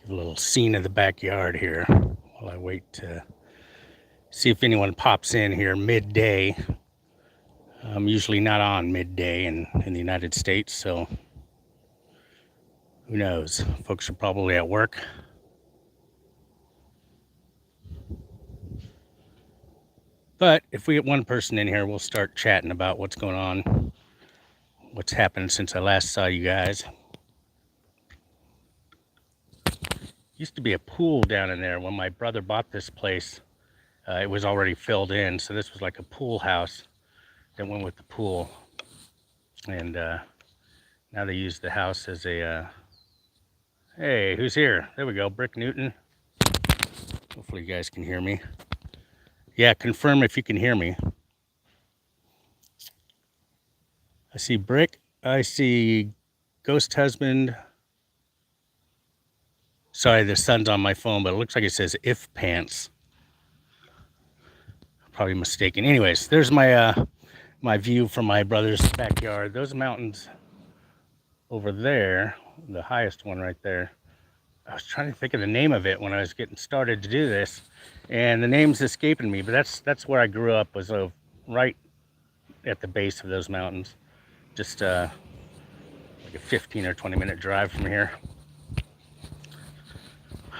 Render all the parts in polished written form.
Give a little scene of the backyard here while I wait to see if anyone pops in here midday. I'm usually not on midday in the United States, so who knows? Folks are probably at work. But if we get one person in here, we'll start chatting about what's going on, what's happened since I last saw you guys. Used to be a pool down in there when my brother bought this place. It was already filled in, so this was like a pool house that went with the pool. And now they use the house as a hey, who's here? There we go, Brick Newton. Hopefully you guys can hear me. Yeah, confirm if you can hear me. I see Brick. I see Ghost Husband. Sorry, the sun's on my phone, but it looks like it says If Pants. Probably mistaken. Anyways, there's my my view from my brother's backyard. Those mountains over there, the highest one right there. I was trying to think of the name of it when I was getting started to do this, and the name's escaping me. But that's where I grew up, was right at the base of those mountains, just like a 15 or 20-minute drive from here.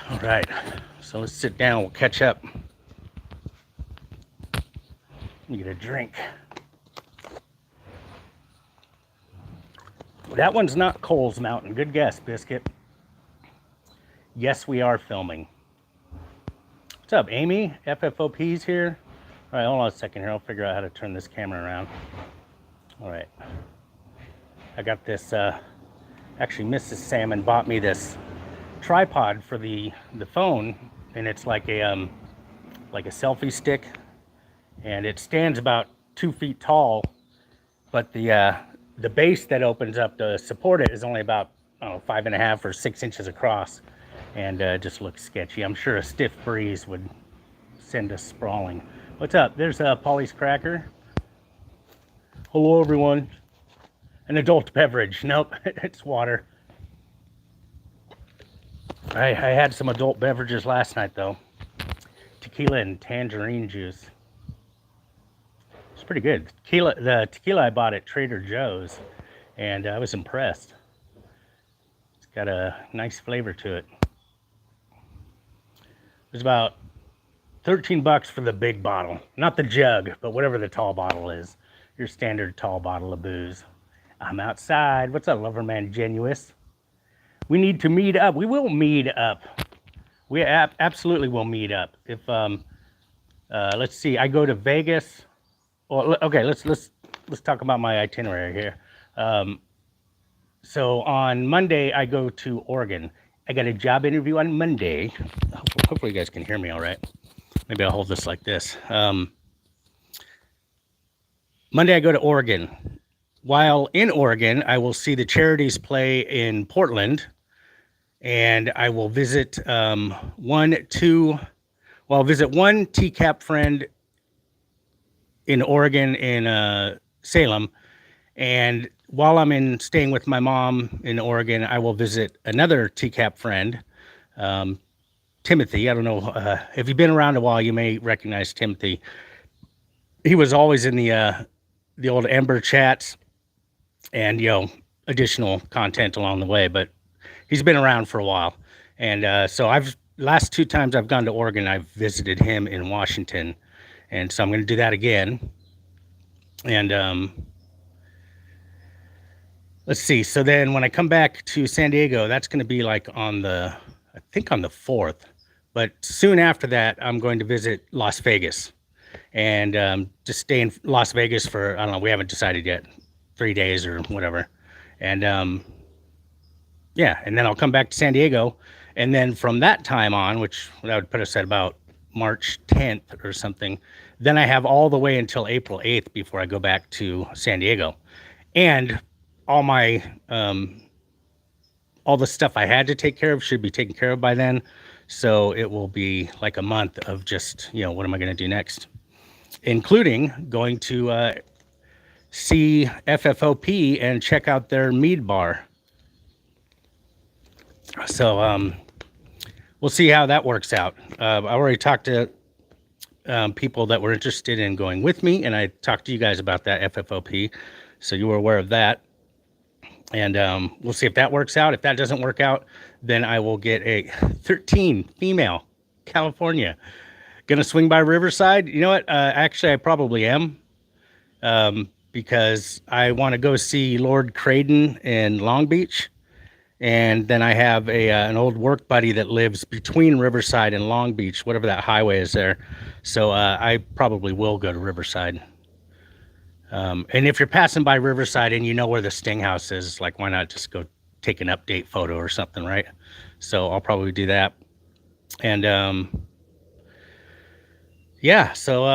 All right, so let's sit down. We'll catch up. Let me get a drink. That one's not Coles Mountain. Good guess, Biscuit. Yes, we are filming. What's up, Amy? FFOP's here. All right, hold on a second here. I'll figure out how to turn this camera around. All right. I got this, actually Mrs. Salmon bought me this tripod for the phone, and it's like a selfie stick, and it stands about 2 feet tall, but the base that opens up to support it is only about 5.5 or 6 inches across, and just looks sketchy. I'm sure a stiff breeze would send us sprawling. What's up? There's Polly's Cracker. Hello, everyone. An adult beverage. Nope, it's water. I had some adult beverages last night, though. Tequila and tangerine juice. It's pretty good. The tequila I bought at Trader Joe's, and I was impressed. It's got a nice flavor to it. It was about 13 bucks for the big bottle. Not the jug, but whatever the tall bottle is. Your standard tall bottle of booze. I'm outside. What's up, Loverman Genuous? We need to meet up. We will meet up. We absolutely will meet up. If let's see, I go to Vegas. Well, okay, let's talk about my itinerary here. So on Monday I go to Oregon. I got a job interview on Monday. Hopefully you guys can hear me all right. Maybe I'll hold this like this. Monday I go to Oregon. While in Oregon, I will see the Charities play in Portland, and I will visit one TCAP friend in Oregon, in Salem, and while I'm staying with my mom in Oregon, I will visit another TCAP friend, Timothy. I don't know if you've been around a while, you may recognize Timothy. He was always in the old Ember chats, and additional content along the way, but he's been around for a while. And so last 2 times I've gone to Oregon, I've visited him in Washington, and so I'm going to do that again. And let's see, so then when I come back to San Diego, that's going to be like on the 4th, but soon after that I'm going to visit Las Vegas, and just stay in Las Vegas for, I don't know, we haven't decided yet, 3 days or whatever. And yeah, and then I'll come back to San Diego, and then from that time on, which that would put us at about March 10th or something, then I have all the way until April 8th before I go back to San Diego. And all my all the stuff I had to take care of should be taken care of by then, so it will be like a month of just, what am I going to do next, including going to see FFOP and check out their mead bar. So we'll see how that works out. I already talked to people that were interested in going with me, and I talked to you guys about that FFOP, so you were aware of that. And we'll see if that works out. If that doesn't work out, then I will get a 13 female California. Gonna swing by Riverside. You know what? Actually, I probably am, because I want to go see Lord Craden in Long Beach. And then I have an old work buddy that lives between Riverside and Long Beach, whatever that highway is there. So I probably will go to Riverside. And if you're passing by Riverside and you know where the Sting House is, like, why not just go take an update photo or something, right? So I'll probably do that. And yeah, so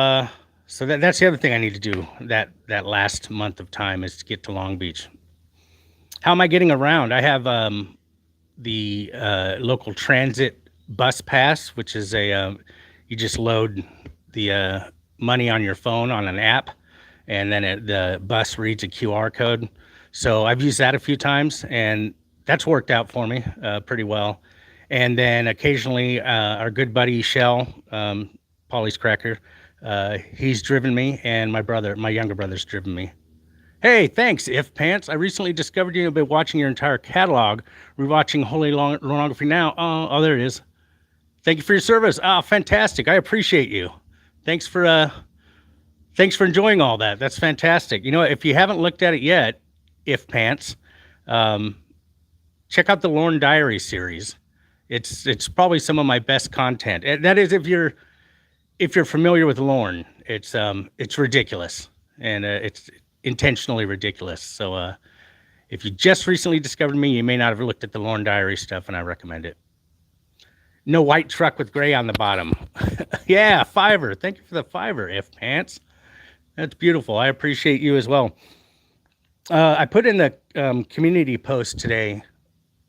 that's the other thing I need to do that last month of time is to get to Long Beach. How am I getting around? I have the local transit bus pass, which is you just load the money on your phone on an app, and then the bus reads a QR code. So I've used that a few times, and that's worked out for me pretty well. And then occasionally our good buddy Shell, Polly's Cracker, he's driven me, and my younger brother's driven me. Hey, thanks, If Pants. I recently discovered you have been watching your entire catalog. Rewatching Holy Pornography now. Oh, there it is. Thank you for your service. Ah, fantastic. I appreciate you. Thanks for enjoying all that. That's fantastic. You know, if you haven't looked at it yet, If Pants, check out the Lorne Diary series. It's probably some of my best content. And that is if you're familiar with Lorne. It's ridiculous, and it's intentionally ridiculous. So if you just recently discovered me, you may not have looked at the Lorne Diary stuff, and I recommend it. No white truck with gray on the bottom. Yeah, $5. Thank you for the $5, If Pants. That's beautiful. I appreciate you as well. I put in the community post today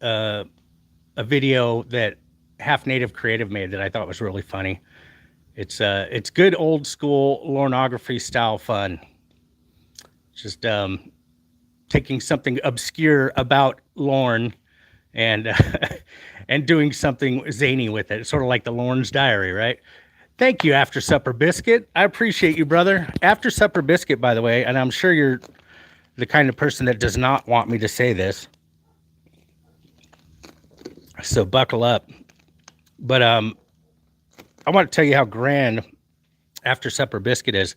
a video that Half Native Creative made that I thought was really funny. It's good old school Lornography style fun. Just taking something obscure about Lorne and and doing something zany with it. It's sort of like the Lorne's Diary, right? Thank you, After Supper Biscuit. I appreciate you, brother. After Supper Biscuit, by the way, and I'm sure you're the kind of person that does not want me to say this, so buckle up. But I want to tell you how grand After Supper Biscuit is.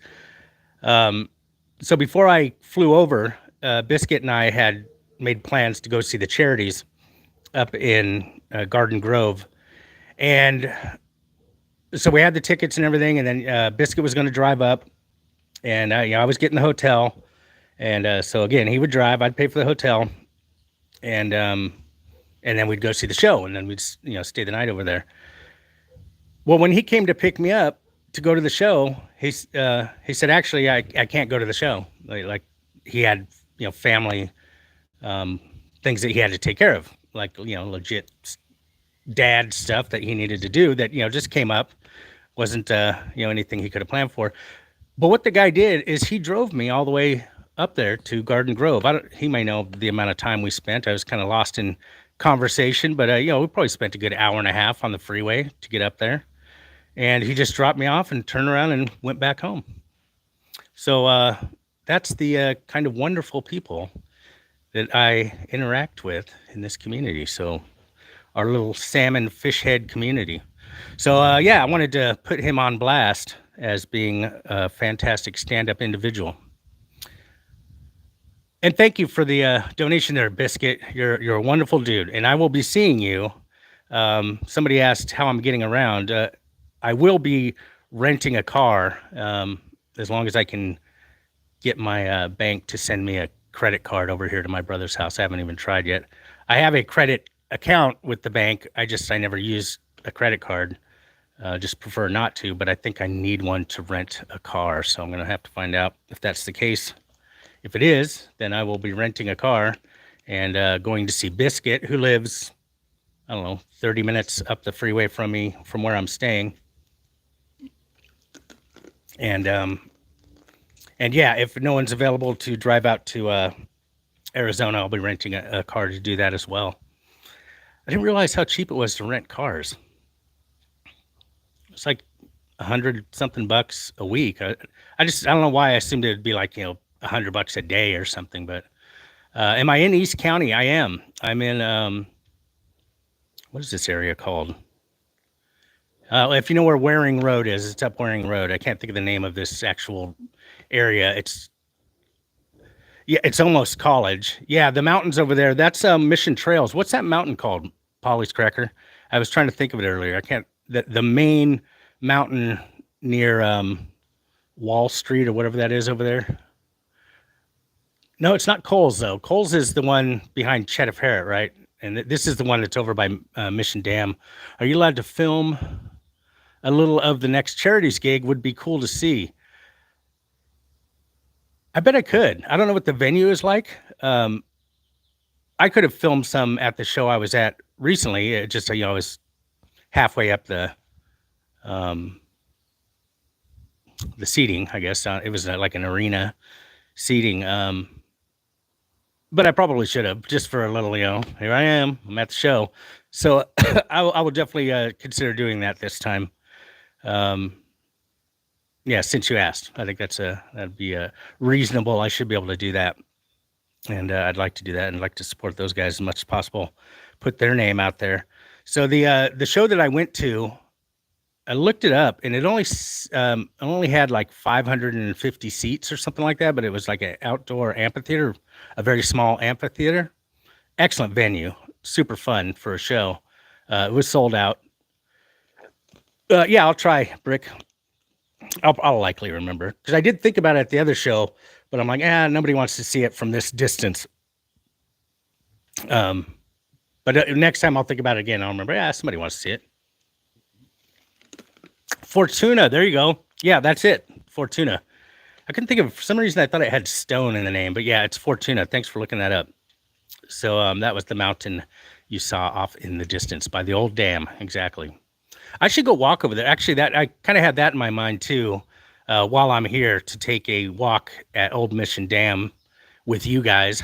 So before I flew over, Biscuit and I had made plans to go see the charities up in Garden Grove. And so we had the tickets and everything, and then Biscuit was going to drive up, and I was getting the hotel. And so again, he would drive, I'd pay for the hotel, and then we'd go see the show, and then we'd stay the night over there. Well, when he came to pick me up to go to the show, he said, actually, I can't go to the show. Like he had family things that he had to take care of, like legit dad stuff that he needed to do that just came up. Wasn't anything he could have planned for. But what the guy did is he drove me all the way up there to Garden Grove. He may know the amount of time we spent. I was kind of lost in conversation, but we probably spent a good hour and a half on the freeway to get up there. And he just dropped me off and turned around and went back home. So that's the kind of wonderful people that I interact with in this community. So our little salmon fish head community. So I wanted to put him on blast as being a fantastic stand-up individual. And thank you for the donation there, Biscuit. You're a wonderful dude, and I will be seeing you. Somebody asked how I'm getting around. I will be renting a car as long as I can get my bank to send me a credit card over here to my brother's house. I haven't even tried yet. I have a credit account with the bank. I never use a credit card. Just prefer not to, but I think I need one to rent a car. So I'm going to have to find out if that's the case. If it is, then I will be renting a car and going to see Biscuit, who lives, 30 minutes up the freeway from me, from where I'm staying. And yeah, if no one's available to drive out to Arizona, I'll be renting a car to do that as well. I didn't realize how cheap it was to rent cars. It's like 100 something bucks a week. I don't know why I assumed it'd be like, $100 a day or something, but am I in East County? I am. I'm in what is this area called? If you know where Waring Road is, it's up Waring Road. I can't think of the name of this actual area. It's almost College. Yeah, the mountains over there. That's Mission Trails. What's that mountain called? Polly's Cracker. I was trying to think of it earlier. I can't. The main mountain near Wall Street or whatever that is over there. No, it's not Coles though. Coles is the one behind Chet Parrott, right? And this is the one that's over by Mission Dam. Are you allowed to film a little of the next charities gig? Would be cool to see. I bet I could. I don't know what the venue is like. I could have filmed some at the show I was at recently. It just, I was halfway up the seating, I guess. It was like an arena seating. But I probably should have, just for a little, here I am. I'm at the show. So I will definitely consider doing that this time. Yeah, since you asked, I think that'd be reasonable. I should be able to do that. And I'd like to do that and like to support those guys as much as possible, put their name out there. So the show that I went to, I looked it up, and it only had like 550 seats or something like that, but it was like an outdoor amphitheater, a very small amphitheater. Excellent venue, super fun for a show. It was sold out. Yeah, I'll try, Brick. I'll likely remember, because I did think about it at the other show, but I'm like, nobody wants to see it from this distance. But next time I'll think about it again. I'll remember, somebody wants to see it. Fortuna, there you go. Yeah, that's it. Fortuna. I couldn't think of, for some reason I thought it had Stone in the name, but yeah, it's Fortuna. Thanks for looking that up. So that was the mountain you saw off in the distance by the old dam. Exactly. I should go walk over there. Actually, that I kind of had that in my mind too, while I'm here, to take a walk at Old Mission Dam with you guys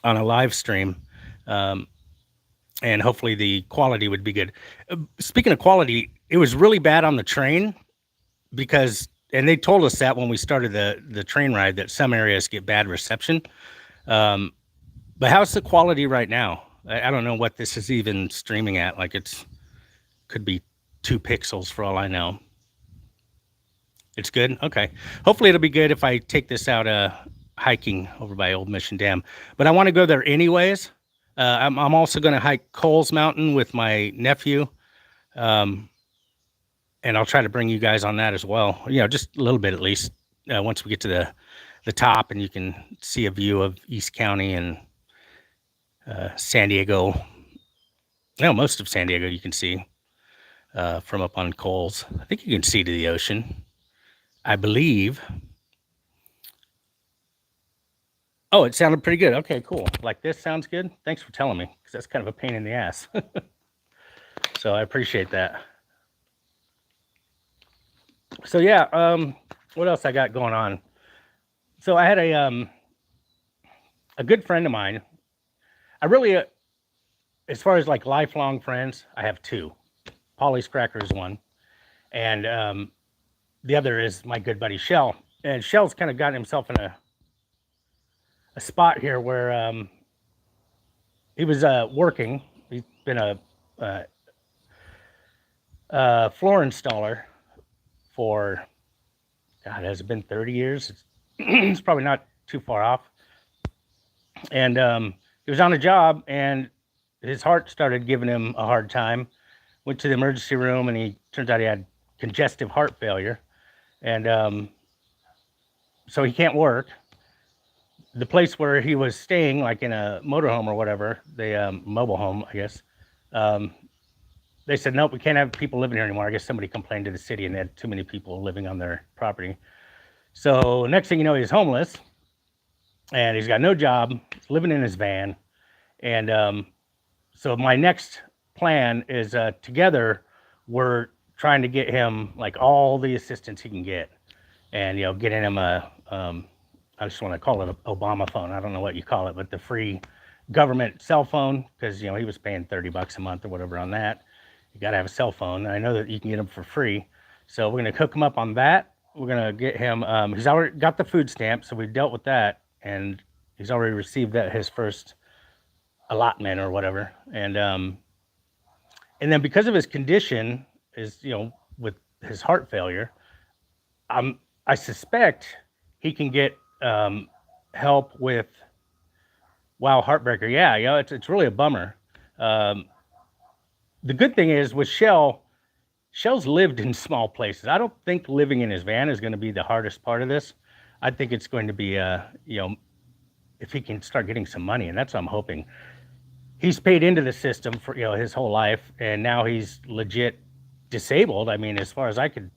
on a live stream. And hopefully the quality would be good. Speaking of quality, it was really bad on the train and they told us that when we started the train ride, that some areas get bad reception. But how's the quality right now? I don't know what this is even streaming at. Like could be 2 pixels for all I know. It's good? Okay. Hopefully it'll be good if I take this out hiking over by Old Mission Dam. But I want to go there anyways. I'm also going to hike Coles Mountain with my nephew. And I'll try to bring you guys on that as well. Just a little bit at least. Once we get to the top and you can see a view of East County and San Diego. Most of San Diego you can see from up on Coles. I think you can see to the ocean, I believe. Oh, it sounded pretty good. Okay, cool. Like this sounds good. Thanks for telling me, because that's kind of a pain in the ass. So I appreciate that. So yeah, what else I got going on? So I had a good friend of mine. I really, as far as like lifelong friends, I have 2. Polly's Cracker is one, and the other is my good buddy Shell. And Shell's kind of gotten himself in a spot here where he was working. He's been a floor installer for, God, has it been 30 years? It's probably not too far off. And he was on a job, and his heart started giving him a hard time. Went to the emergency room, and turns out he had congestive heart failure. And so he can't work. The place where he was staying, like in a motorhome or whatever, the mobile home, I guess, they said, nope, we can't have people living here anymore. I guess somebody complained to the city and they had too many people living on their property. So next thing you know, he's homeless, and he's got no job, living in his van. And so my next plan is together we're trying to get him like all the assistance he can get, and getting him I just want to call it an Obama phone. I don't know what you call it, but the free government cell phone, because he was paying $30 a month or whatever on that. You got to have a cell phone. I know that you can get them for free. So we're going to hook him up on that. We're going to get him, he's already got the food stamp, so we dealt with that. And he's already received his first allotment or whatever. And then because of his condition, with his heart failure, I suspect he can get help with, wow, heartbreaker. Yeah, it's really a bummer. The good thing is with Shell's lived in small places. I don't think living in his van is going to be the hardest part of this. I think it's going to be, if he can start getting some money, and that's what I'm hoping. He's paid into the system for, his whole life, and now he's legit disabled. I mean, as far as I could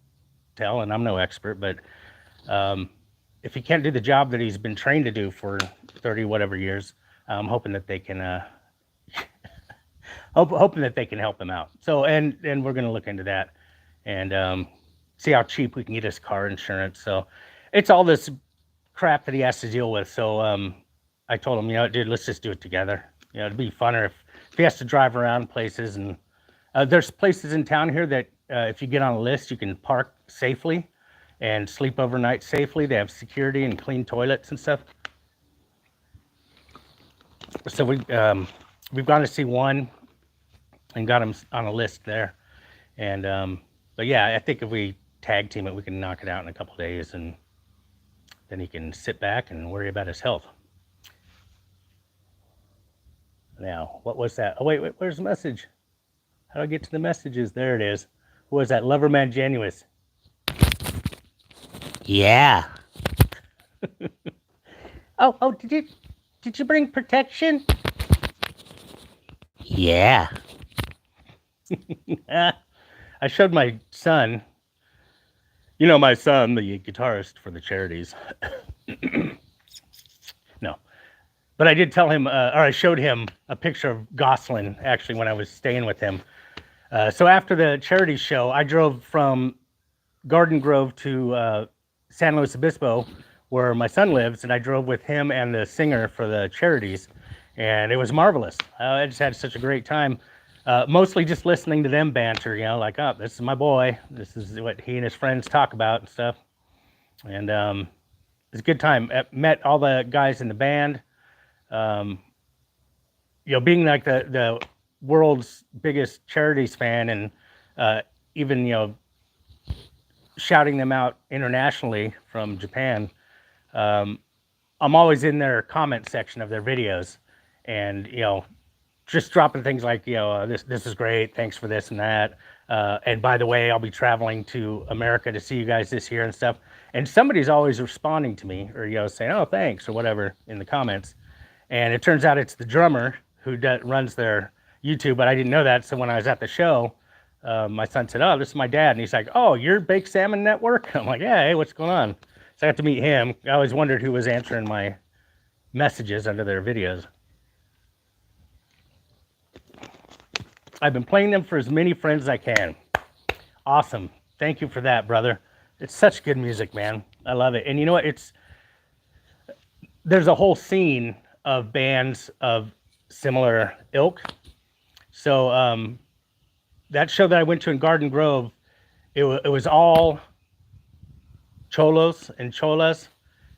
tell, and I'm no expert, but if he can't do the job that he's been trained to do for 30 whatever years, I'm hoping that they can hoping that they can help him out. So, and we're going to look into that and see how cheap we can get his car insurance. So it's all this crap that he has to deal with. So I told him, dude, let's just do it together. It'd be funner if he has to drive around places. And there's places in town here that if you get on a list, you can park safely and sleep overnight safely. They have security and clean toilets and stuff. So we've gone to see one and got him on a list there. And but yeah, I think if we tag team it, we can knock it out in a couple of days, and then he can sit back and worry about his health. Now, what was that? Oh, wait, where's the message? How do I get to the messages? There it is. What was that? Loverman Genuous. Yeah. Oh, did you bring protection? Yeah. I showed my son, my son, the guitarist for the Charities. No, but I did tell him, or I showed him a picture of Gosselin, actually, when I was staying with him. So after the Charities show, I drove from Garden Grove to San Luis Obispo, where my son lives, and I drove with him and the singer for the Charities, and it was marvelous. I just had such a great time. Mostly just listening to them banter, like, oh, this is my boy. This is what he and his friends talk about and stuff. And it's a good time. Met all the guys in the band. Being like the world's biggest Charities fan, and even, shouting them out internationally from Japan. I'm always in their comment section of their videos, and, just dropping things like, this is great, thanks for this and that. And by the way, I'll be traveling to America to see you guys this year and stuff. And somebody's always responding to me or, saying, oh, thanks or whatever in the comments. And it turns out it's the drummer who runs their YouTube, but I didn't know that. So when I was at the show, my son said, oh, this is my dad. And he's like, oh, you're Baked Salmon Network? I'm like, yeah, hey, what's going on? So I got to meet him. I always wondered who was answering my messages under their videos. I've been playing them for as many friends as I can. Awesome. Thank you for that, brother. It's such good music, man. I love it. And you know what? There's a whole scene of bands of similar ilk. So that show that I went to in Garden Grove, it was all cholos and cholas.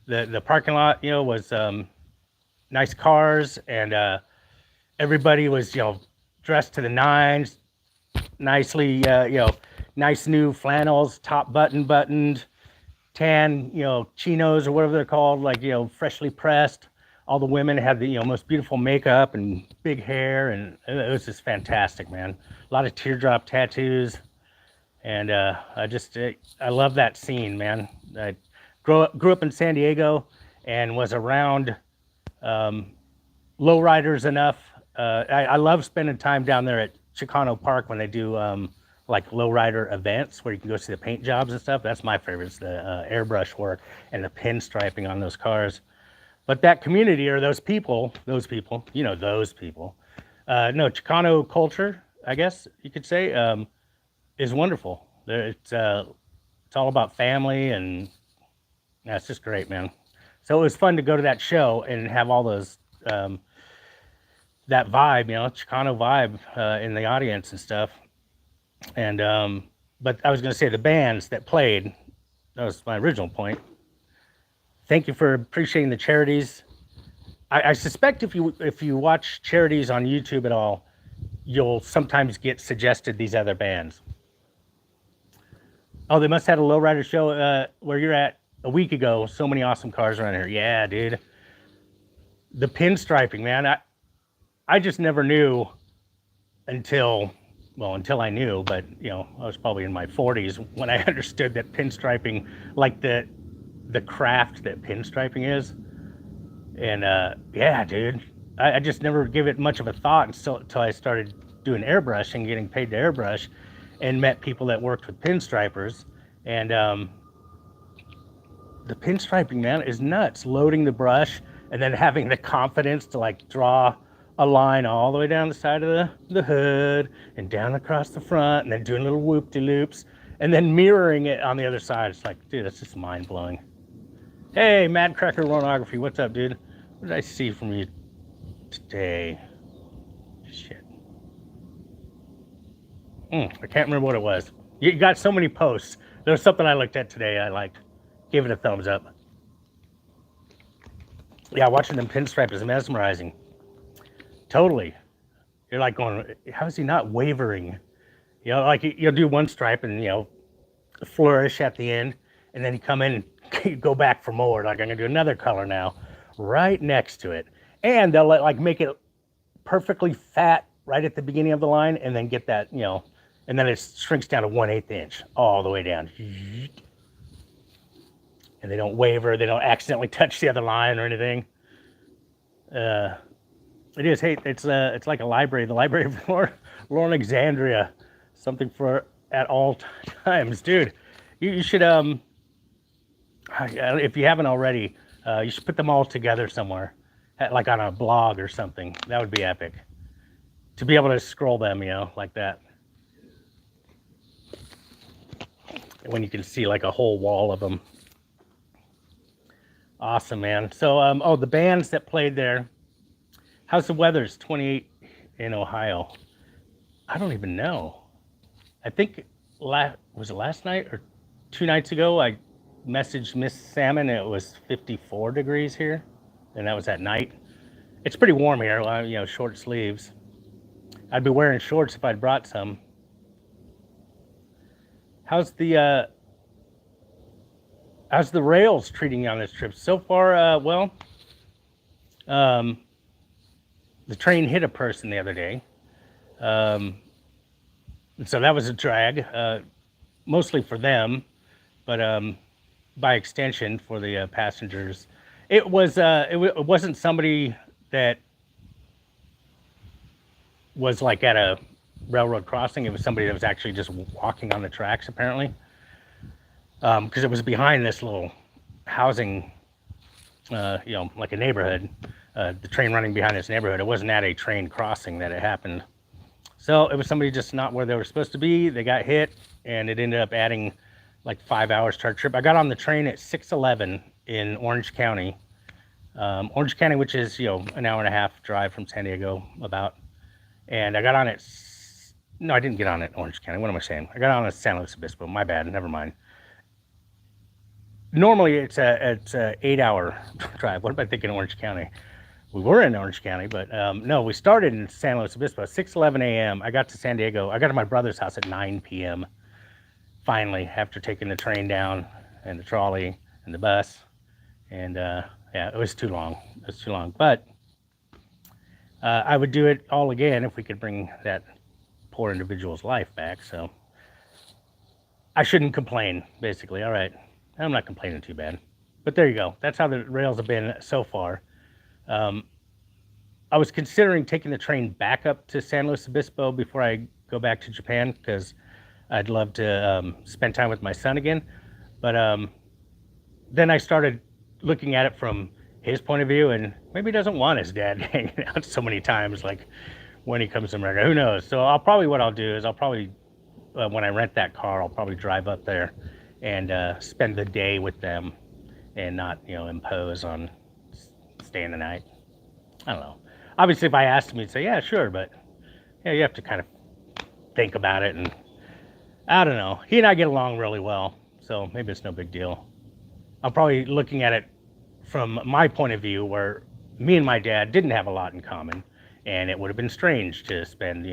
The parking lot, was nice cars, and everybody was, dressed to the nines, nicely, nice new flannels, top buttoned, tan, chinos or whatever they're called, like, freshly pressed. All the women had the, most beautiful makeup and big hair, and it was just fantastic, man. A lot of teardrop tattoos, and I love that scene, man. I grew up in San Diego and was around lowriders enough. I love spending time down there at Chicano Park when they do like lowrider events where you can go see the paint jobs and stuff. That's my favorite, is the airbrush work and the pinstriping on those cars. But that community, or those people, those people, Chicano culture, I guess you could say, is wonderful. It's all about family, and it's just great, man. So it was fun to go to that show and have all those, that vibe, Chicano vibe in the audience and stuff. And but I was going to say the bands that played. That was my original point. Thank you for appreciating the charities. I suspect if you watch charities on YouTube at all, you'll sometimes get suggested these other bands. Oh, they must have had a lowrider show where you're at a week ago. So many awesome cars around here. Yeah, dude. The pinstriping, man. I just never knew until I knew, but you know, I was probably in my 40s when I understood that pinstriping, like the craft that pinstriping is. And yeah, dude, I just never give it much of a thought until I started doing airbrush and getting paid to airbrush, and met people that worked with pinstripers. And the pinstriping, man, is nuts. Loading the brush and then having the confidence to like draw a line all the way down the side of the hood and down across the front, and then doing little whoop-de-loops and then mirroring it on the other side. It's like, dude, that's just mind-blowing. Hey, Mad Cracker Ronography, what's up, dude? What did I see from you today? Shit. I can't remember what it was. You got so many posts. There was something I looked at today I liked. Give it a thumbs up. Yeah, watching them pinstripe is mesmerizing. Totally. You're like going, how is he not wavering? You know, like you'll do one stripe and, you know, flourish at the end, and then you come in and go back for more. Like, I'm going to do another color now, right next to it. And they'll like make it perfectly fat right at the beginning of the line, and then get that, you know, and then it shrinks down to 1/8 inch all the way down. And they don't waver, they don't accidentally touch the other line or anything. It is, hey, it's like a library, the library of Alexandria, something for at all times, dude. You should if you haven't already, you should put them all together somewhere, like on a blog or something. That would be epic. To be able to scroll them, you know, like that. When you can see like a whole wall of them. Awesome, man. So, oh, the bands that played there. How's the weather? It's 28 in Ohio. I don't even know. I think was it last night or 2 nights ago? I messaged Miss Salmon. It was 54 degrees here, and that was at night. It's pretty warm here. You know, short sleeves. I'd be wearing shorts if I'd brought some. How's the rails treating you on this trip so far? Well, the train hit a person the other day, so that was a drag, mostly for them, but by extension for the passengers. It wasn't somebody that was like at a railroad crossing. It was somebody that was actually just walking on the tracks, apparently, because it was behind this little housing, you know, like a neighborhood. The train running behind this neighborhood. It wasn't at a train crossing that it happened. So it was somebody just not where they were supposed to be. They got hit, and it ended up adding like 5 hours to our trip. I got on the train at 6:11 in Orange County. Orange County, which is, you know, an hour and a half drive from San Diego about. And I got on it. No, I didn't get on it Orange County. What am I saying? I got on at San Luis Obispo. My bad. Never mind. Normally it's a 8-hour drive. What am I thinking? Orange County. We were in Orange County, but no, we started in San Luis Obispo at 6:11 a.m. I got to San Diego. I got to my brother's house at 9 p.m. Finally, after taking the train down and the trolley and the bus. And yeah, it was too long. It was too long. But I would do it all again if we could bring that poor individual's life back. So I shouldn't complain, basically. All right. I'm not complaining too bad. But there you go. That's how the rails have been so far. I was considering taking the train back up to San Luis Obispo before I go back to Japan, because I'd love to spend time with my son again. But then I started looking at it from his point of view, and maybe he doesn't want his dad hanging out so many times, like when he comes to America. Who knows? So what I'll do is when I rent that car, I'll probably drive up there and spend the day with them, and not, you know, impose on staying the night. I don't know. Obviously, if I asked him, he'd say, yeah, sure. But yeah, you have to kind of think about it and I don't know. He and I get along really well, so maybe it's no big deal. I'm probably looking at it from my point of view, where me and my dad didn't have a lot in common, and it would have been strange to spend,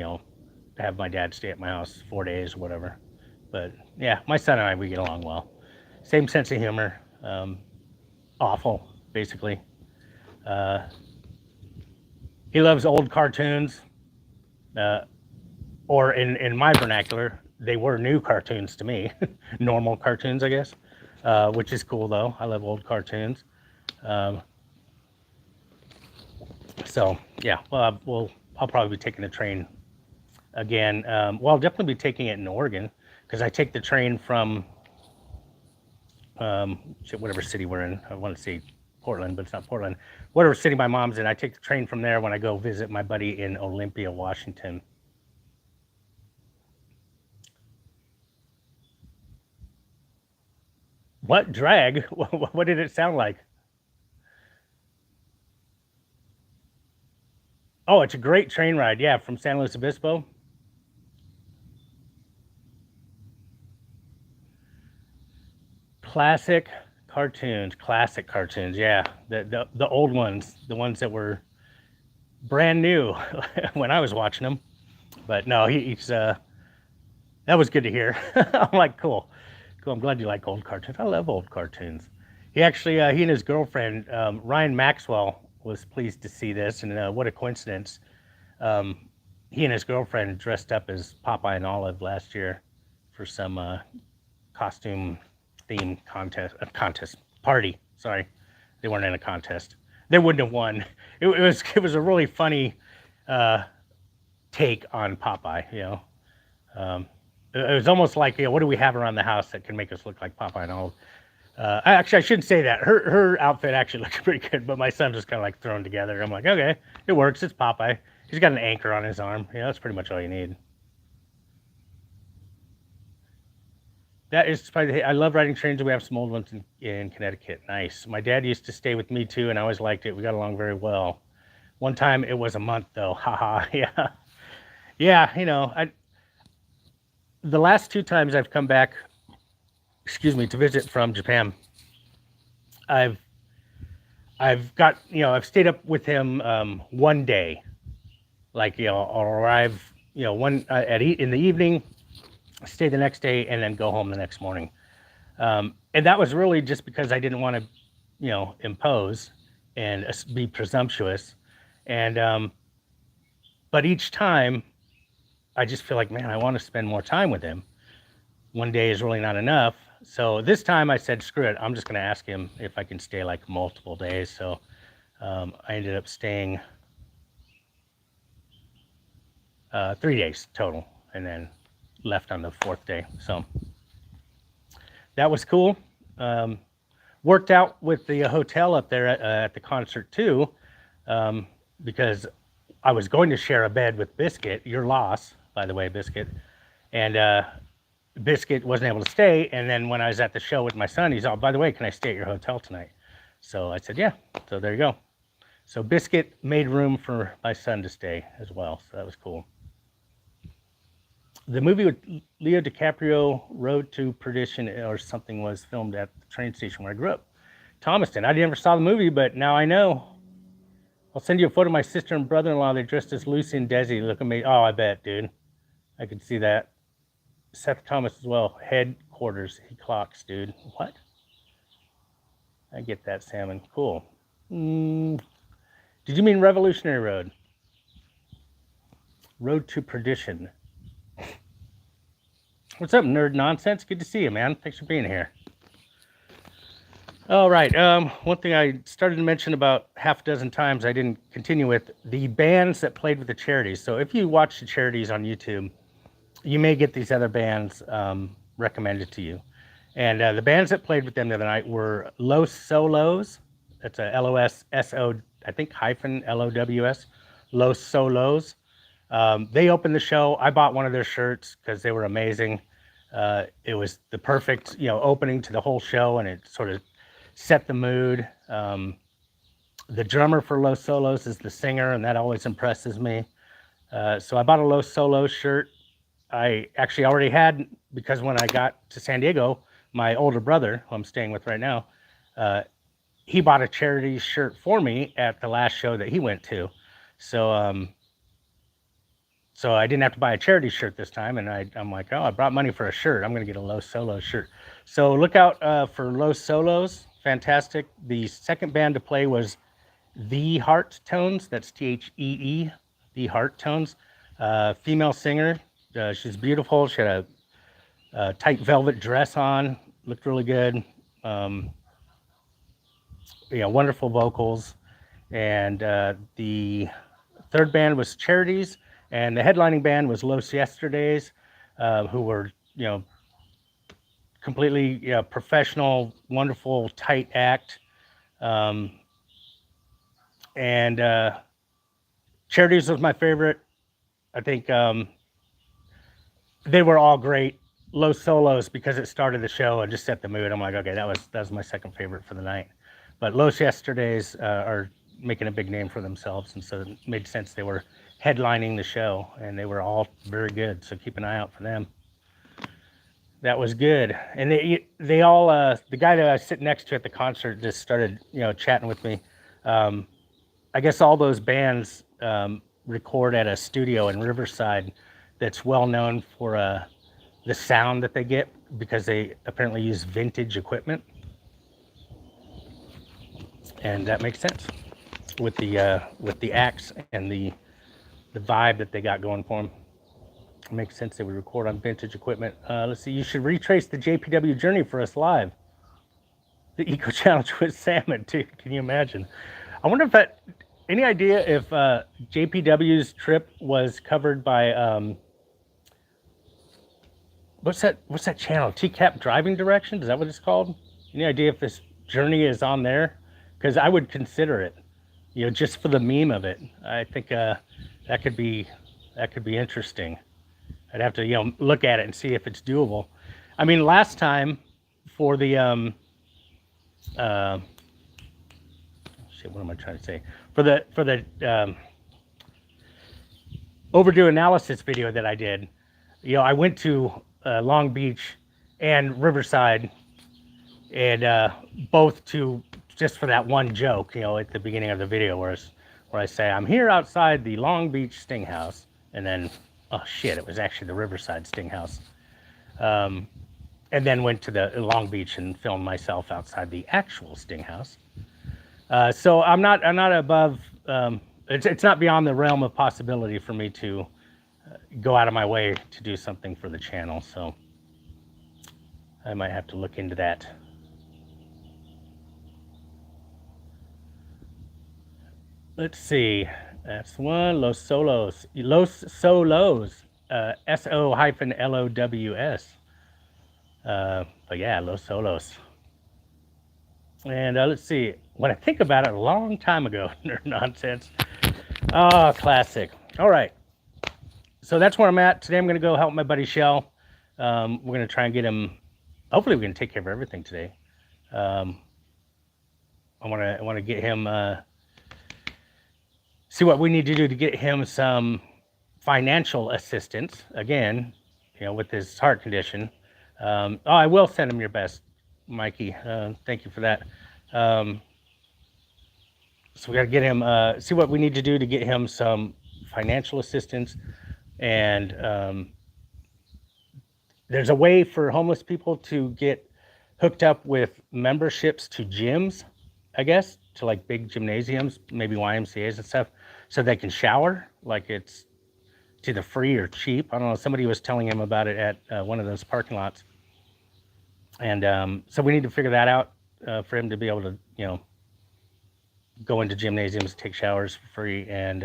have my dad stay at my house 4 days or whatever. But yeah, my son and I, we get along well. Same sense of humor. Awful, basically. He loves old cartoons, or in my vernacular, they were new cartoons to me. Normal cartoons, I guess, which is cool though. I love old cartoons. So yeah, well, I'll probably be taking the train again. Well, I'll definitely be taking it in Oregon, because I take the train from whatever city we're in. I want to say Portland, but it's not Portland. Whatever city my mom's in, I take the train from there when I go visit my buddy in Olympia, Washington. What drag? What did it sound like? Oh, it's a great train ride. Yeah, from San Luis Obispo. Classic classic cartoons. Yeah, the old ones, the ones that were brand new when I was watching them. But no, he's that was good to hear. I'm like, cool. I'm glad you like old cartoons. I love old cartoons. He actually, he and his girlfriend, Ryan Maxwell, was pleased to see this, and what a coincidence. He and his girlfriend dressed up as Popeye and Olive last year for some costume theme contest party. Sorry, they weren't in a contest. They wouldn't have won. It was a really funny take on Popeye. It was almost like, what do we have around the house that can make us look like Popeye and Olive? Actually, I shouldn't say that. Her outfit actually looks pretty good, but my son just kind of like thrown together. I'm like, okay, it works. It's Popeye. He's got an anchor on his arm. That's pretty much all you need. That is probably. I love riding trains. We have some old ones in Connecticut. Nice. My dad used to stay with me too, and I always liked it. We got along very well. One time it was a month though. Haha. Yeah. Yeah. The last 2 times I've come back, to visit from Japan, I've got, I've stayed up with him one day. Like, I'll arrive, in the evening, stay the next day, and then go home the next morning. And that was really just because I didn't want to, impose and be presumptuous. And but each time, I just feel like, man, I want to spend more time with him. One day is really not enough. So this time I said, screw it. I'm just going to ask him if I can stay like multiple days. So I ended up staying 3 days total, and then left on the 4th day. So that was cool. Worked out with the hotel up there at the concert too, because I was going to share a bed with Biscuit, your loss, by the way, Biscuit. And Biscuit wasn't able to stay. And then when I was at the show with my son, he's all, by the way, can I stay at your hotel tonight? So I said, yeah. So there you go. So Biscuit made room for my son to stay as well. So that was cool. The movie with Leo DiCaprio, Road to Perdition or something, was filmed at the train station where I grew up, Thomaston. I never saw the movie, but now I know. I'll send you a photo of my sister and brother-in-law. They dressed as Lucy and Desi. Look at me. Oh, I bet, dude. I could see that. Seth Thomas as well. Headquarters. He clocks, dude. What? I get that, Salmon. Cool. Did you mean Revolutionary Road? Road to Perdition. What's up, Nerd Nonsense? Good to see you, man. Thanks for being here. All right. One thing I started to mention about half a dozen times I didn't continue with, the bands that played with the charities. So if you watch the charities on YouTube, you may get these other bands recommended to you. And the bands that played with them the other night were Los Solos. That's a L-O-S-S-O, I think, hyphen L-O-W-S. Los Solos. They opened the show. I bought one of their shirts because they were amazing. It was the perfect, opening to the whole show, and it sort of set the mood. The drummer for Los Solos is the singer, and that always impresses me. So I bought a Los Solos shirt. I actually already had, because when I got to San Diego, my older brother, who I'm staying with right now, he bought a charity shirt for me at the last show that he went to. So so I didn't have to buy a charity shirt this time, and I'm like, oh, I brought money for a shirt. I'm gonna get a Los Solos shirt. So look out for Los Solos. Fantastic. The second band to play was The Heart Tones. That's Thee, The Heart Tones. Female singer. She's beautiful. She had a tight velvet dress on. Looked really good. Wonderful vocals. And the third band was Charities, and the headlining band was Los Yesterdays, who were, completely professional, wonderful, tight act. And Charities was my favorite. I think they were all great. Los Solos, because it started the show and just set the mood. I'm like, okay, that was my second favorite for the night. But Los Yesterdays are making a big name for themselves, and so it made sense they were headlining the show, and they were all very good. So keep an eye out for them. That was good. And they all the guy that I was sitting next to at the concert just started chatting with me. I guess all those bands record at a studio in Riverside that's well known for the sound that they get, because they apparently use vintage equipment, and that makes sense with the acts and the vibe that they got going for them. It makes sense they would record on vintage equipment. Let's see. You should retrace the JPW journey for us live. The Eco Challenge with salmon too. Can you imagine? I wonder if any idea if JPW's trip was covered by what's that channel? TCAP Driving Directions? Is that what it's called? Any idea if this journey is on there? Because I would consider it, just for the meme of it. I think that could be interesting. I'd have to look at it and see if it's doable. I mean, last time for the what am I trying to say? For the overdue analysis video that I did, I went to Long Beach and Riverside, and both to just for that one joke, at the beginning of the video, where I say I'm here outside the Long Beach Sting House, and then oh shit, it was actually the Riverside Sting House, and then went to the Long Beach and filmed myself outside the actual Sting House. So I'm not above. It's not beyond the realm of possibility for me to go out of my way to do something for the channel. So I might have to look into that. Let's see. That's one. Los Solos. SO-LOWS. But yeah, Los Solos. And let's see. When I think about it, a long time ago, Nerd Nonsense. Oh, classic. All right. So that's where I'm at. Today I'm going to go help my buddy Shell. We're going to try and get him. Hopefully we can take care of everything today. I want to get him. See what we need to do to get him some financial assistance. Again, with his heart condition. I will send him your best, Mikey. Thank you for that. So we got to get him, see what we need to do to get him some financial assistance. And there's a way for homeless people to get hooked up with memberships to gyms, I guess, to like big gymnasiums, maybe YMCAs and stuff, so they can shower. Like it's either free or cheap. I don't know. Somebody was telling him about it at one of those parking lots. And so we need to figure that out for him to be able to, go into gymnasiums, take showers for free. And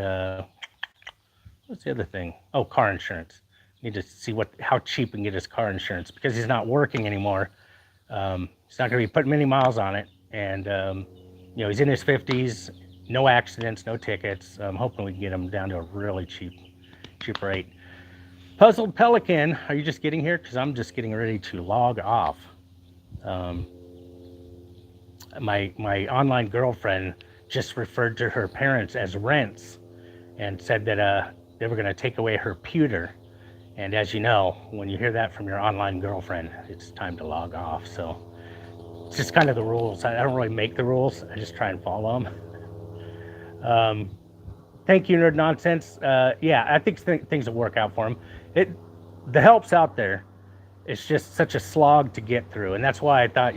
what's the other thing? Oh, car insurance. Need to see how cheap we can get his car insurance, because he's not working anymore. He's not going to be putting many miles on it. And, he's in his 50s, no accidents, no tickets. I'm hoping we can get him down to a really cheap rate. Puzzled Pelican, are you just getting here? Because I'm just getting ready to log off. My online girlfriend just referred to her parents as rents and said that they were going to take away her pewter. And as you know, when you hear that from your online girlfriend, it's time to log off. So it's just kind of the rules. I don't really make the rules. I just try and follow them. Thank you, Nerd Nonsense. Yeah, I think things will work out for him. The help's out there. It's just such a slog to get through. And that's why I thought,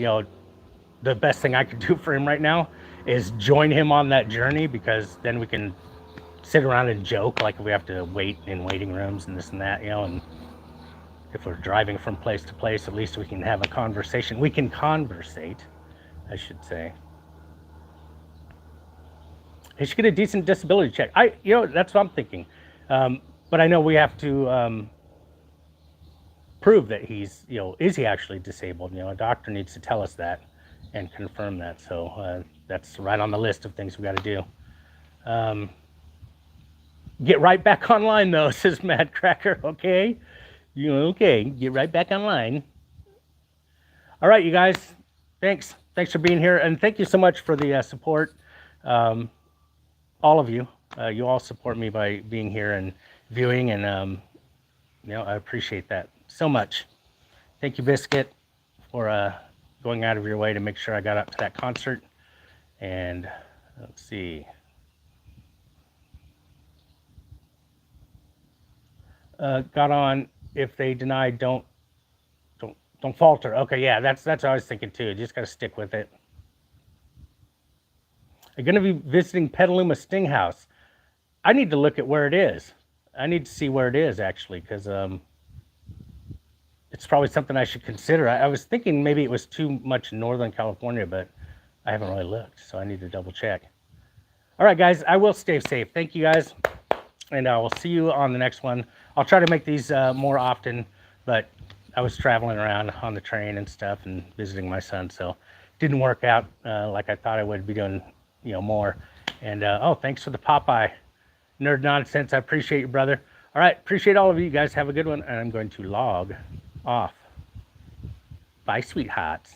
the best thing I could do for him right now is join him on that journey, because then we can sit around and joke, like if we have to wait in waiting rooms and this and that, and if we're driving from place to place, at least we can have a conversation. We can conversate, I should say. He should get a decent disability check. That's what I'm thinking. But I know we have to prove that he's, is he actually disabled? A doctor needs to tell us that and confirm that. So that's right on the list of things we got to do. Get right back online, though, says Mad Cracker. Okay. Okay. Get right back online. All right, you guys. Thanks. Thanks for being here. And thank you so much for the support. All of you. You all support me by being here and viewing. And, I appreciate that so much. Thank you, Biscuit, for going out of your way to make sure I got up to that concert. And let's see. Got on. If they deny, don't falter. Okay, yeah, that's what I was thinking too. You just got to stick with it. I'm going to be visiting Petaluma Sting House. I need to look at where it is. I need to see where it is, actually, because it's probably something I should consider. I was thinking maybe it was too much Northern California, but I haven't really looked, so I need to double check. All right, guys, I will stay safe. Thank you, guys, and I will see you on the next one. I'll try to make these more often, but I was traveling around on the train and stuff and visiting my son, so it didn't work out like I thought I would be doing, more. And, thanks for the Popeye. Nerd Nonsense, I appreciate you, brother. All right, appreciate all of you guys. Have a good one, and I'm going to log off. Bye, sweethearts.